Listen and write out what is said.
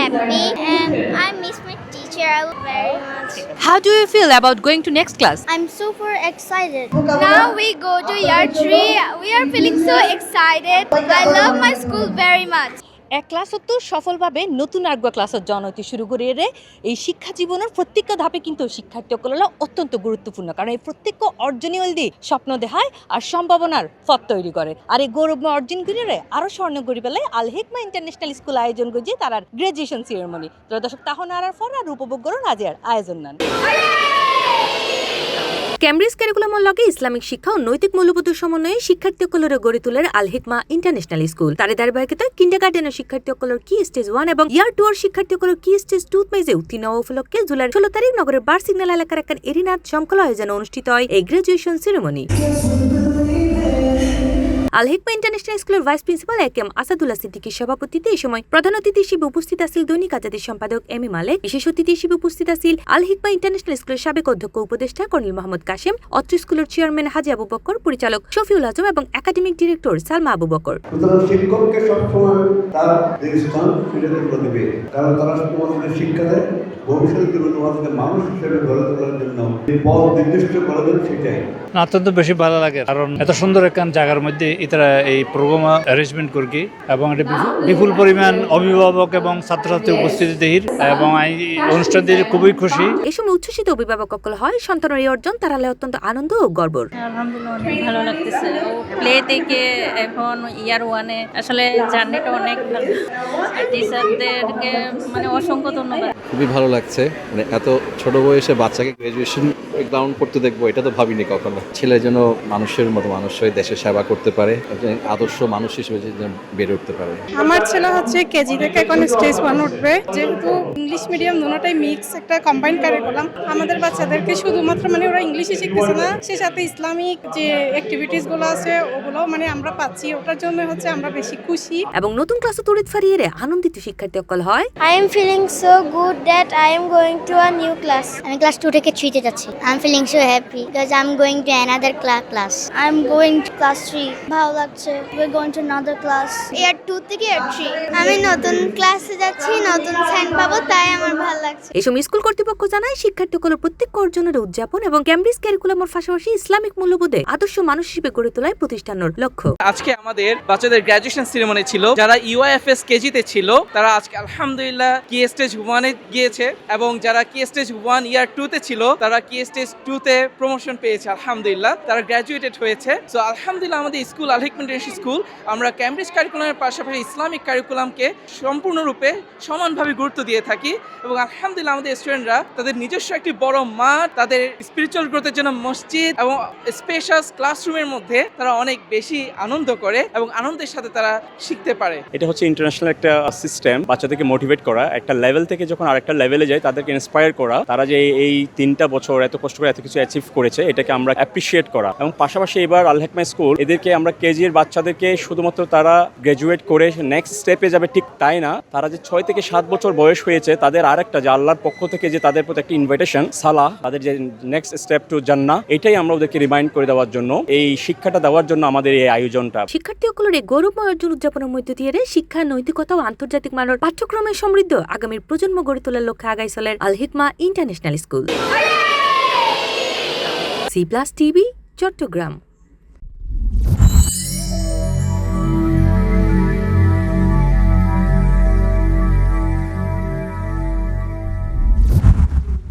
happy and I miss my teacher very much. How do you feel about going to next class? I'm super excited. Now we go to year 3. We are feeling so excited. I love my school very much. এক ক্লাসত সফলভাবে নতুন আরেকটা ক্লাসত join হইতে শুরু করে এই শিক্ষা জীবনের প্রত্যেকটা ধাপে কিন্তু শিক্ষার্থীসকলের অত্যন্ত গুরুত্বপূর্ণ, কারণ এই প্রত্যেক অর্জনই হলদি স্বপ্ন দেখায় আর সম্ভাবনার পথ তৈরি করে। আর এই গৌরবময় অর্জন করে আরও স্বর্ণ করি পেলে আল হিকমা ইন্টারন্যাশনাল স্কুল আয়োজন করছে তার গ্রাজুয়েশন সেরেমনি। দর্শক তাহলে আর পর আর উপভোগ করুন আজিয়ার আয়োজন নান। ক্যামব্রিজ ক্যারিকুলামের লগে ইসলামিক শিক্ষা ও নৈতিক মূল্যবোধের সমন্বয়ে শিক্ষার্থীসকলের গড়ে তোলার আল হিকমা ইন্টারন্যাশনাল স্কুল তার ধারাবাহিকতায় কিন্ডারগার্টেনের শিক্ষার্থীসকলের কি স্টেজ 1 এবং ইয়ার 2 এর শিক্ষার্থীসকলের কি স্টেজ 2 মাইজে উত্তীর্ণ উপলক্ষে জুলাই 16 তারিখ নগরের বার সিগন্যাল এলাকার এক এরিনাথ সমকলা আয়োজনে অনুষ্ঠিত হয় এই গ্রাজুয়েশন সেরেমনি। আল হিকমা ইন্টারন্যাশনাল স্কুলের ভাইস প্রিন্সিপাল একেএম আসাদুল্লাহ সিদ্দিকীর সভাপতিত্বে এই সময় প্রধান অতিথি হিসেবে উপস্থিত আছেন দৈনিক আজাদীর সম্পাদক এমি মালেক। বিশেষ অতিথি হিসেবে উপস্থিত আছেন আল হিকমা ইন্টারন্যাশনাল স্কুলের সাবেক অধ্যক্ষ উপদেষ্টা কর্নেল মোহাম্মদ কাশেম, অত্র স্কুলের চেয়ারম্যান হাজি আবু বকর, পরিচালক শফিউল আজম এবং একাডেমিক ডিরেক্টর সালমা আবু বকর। শিক্ষককে সবসময় তার যে স্থান সেটাতে প্রতিবে, কারণ তারা তোমাদের শিক্ষা দেয় ভবিষ্যতে তোমাদেরকে মানুষ হিসেবে গড়ে তোলার জন্য পথ নির্দিষ্ট করে দেন, সেটাই অত্যন্ত বেশি ভালো লাগে, কারণ এত সুন্দর একখান জায়গার মধ্যে এরা এই প্রোগ্রাম অ্যারেঞ্জমেন্ট করি এবং এটা বিপুল পরিমাণ অভিভাবক এবং ছাত্রছাত্রী উপস্থিতি দেহির এবং এই অনুষ্ঠান দিয়ে খুবই খুশি। এই সময় উচ্ছ্বসিত অভিভাবক হয় সন্তানের এই অর্জন তারা অত্যন্ত আনন্দ ও গর্বর। আলহামদুলিল্লাহ অনেক ভালো লাগতেছে। প্লে থেকে এখন ইয়ার 1-এ আসলে জার্নিটা অনেক ভালো। টিচারদেরকে মানে অসংখ্য ধন্যবাদ। খুবই ভালো লাগছে, মানে এত ছোট বয়সে বাচ্চাকে গ্রাজুয়েশন গ্রাউন্ড করতে দেখবো এটা তো ভাবিনি কখনো। ছেলে যেন মানুষের মতো মানুষ হয়ে দেশের সেবা করতে পারে, আদর্শ মানুষ হিসেবে বেড়ে উঠতে পারে। আমার ছেলে হচ্ছে কেজি থেকে এখন স্টেজ 1 উঠবে। যেহেতু ইংলিশ মিডিয়াম দুটোটাই মিক্স একটা কম্বাইন্ড কারিকুলাম, আমাদের বাচ্চাদেরকে শুধুমাত্র মানে ওরা ইংলিশই শিখতেছে না, সে সাথে ইসলামিক যে অ্যাক্টিভিটিস গুলো আছে ওগুলোও মানে আমরা পাচ্ছি, ওটার জন্য হচ্ছে আমরা বেশি খুশি। এবং নতুন ক্লাসে তড়িৎ ফারিয়ে আনন্দিত শিক্ষার্থী হয়। I am feeling so good that I am going to a new class. আমি ক্লাস 2 থেকে 3 তে যাচ্ছি। I am feeling so happy because I am going to another class. I am going to class 3. ভালো লাগছে। We are going to another class. Year 2 থেকে year 3. আমি নতুন ক্লাসে যাচ্ছি, নতুন সাইন পাবো, তাই আমার ভালো লাগছে। এই সময় স্কুল কর্তৃপক্ষ জানায় শিক্ষার্থীসকলের প্রত্যেক অর্জনের উদযাপন এবং ক্যামব্রিজ ক্যারিকুলামের পাশাপাশি ইসলামিক মূল্যবোধে আদর্শ মানুষ হিসেবে গড়ে তোলায় প্রতিষ্ঠানের লক্ষ্য। আজকে আমাদের বাচ্চাদের গ্রাজুয়েশন সেরেমনি ছিল। যারা ইউআইএফএস কেজিতে ছিল তারা আজকে আলহামদুলিল্লাহ কি স্টেজ 1-এ গিয়েছে এবং যারা কি স্টেজ 1 ইয়ার 2 তে ছিল তারা কি স্টেজ 2 তে প্রমোশন পেয়েছে। আলহামদুলিল্লাহ তারা গ্র্যাজুয়েটেড হয়েছে। সো আলহামদুলিল্লাহ আমাদের স্কুল আল হিকমা ইন্টারন্যাশনাল স্কুল আমরা ক্যামব্রিজ কারিকুলামের পাশাপাশি ইসলামিক কারিকুলামকে সম্পূর্ণরূপে সমানভাবে গুরুত্ব দিয়ে থাকি এবং আলহামদুলিল্লাহ আমাদের স্টুডেন্টরা তাদের নিজস্ব একটি বড় মাঠ, তাদের স্পিরিচুয়াল গ্রোথের জন্য মসজিদ এবং স্পেশাস ক্লাসরুমের মধ্যে তারা অনেক বেশি আনন্দ করে এবং আনন্দের সাথে তারা শিখতে পারে। এটা হচ্ছে ইন্টারন্যাশনাল একটা সিস্টেম, বাচ্চাদেরকে মোটিভেট করা, একটা লেভেল থেকে যখন আরেকটা লেভেলে যায় তাদেরকে ইন্সপায়ার করা, তারা যে এই 3টা বছর এত কষ্ট করে এত কিছু অ্যাচিভ করেছে এটাকে আমরা অ্যাপ্রিশিয়েট করা। এবং পাশাপাশি এবার আল হিকমা স্কুল এদেরকে আমরা কেজি এর বাচ্চাদেরকে শুধুমাত্র তারা গ্রাজুয়েট করে নেক্সট স্টেপে যাবে ঠিক তাই না, তারা যে 6 থেকে 7 বছর বয়স হয়েছে তাদের আরেকটা যে আল্লাহর পক্ষ থেকে যে তাদের প্রতি একটা ইনভাইটেশন সালাহ, তাদের যে নেক্সট স্টেপ টু জান্নাহ, এটাই আমরা ওদেরকে রিমাইন্ড করে দেওয়ার জন্য, এই শিক্ষাটা দেওয়ার জন্য আমাদের এই আয়োজনটা। শিক্ষার্থীসকলের এই গৌরবময় অর্জন উদযাপনের মধ্য দিয়ে শিক্ষা, নৈতিকতা ও আন্তর্জাতিক মানের পাঠ্যক্রমের সমৃদ্ধ আগামীর প্রজন্ম গড়ে তোলার লক্ষ্যে আগাই চলেন Al Hikma international school. C+ TV, Chittagong.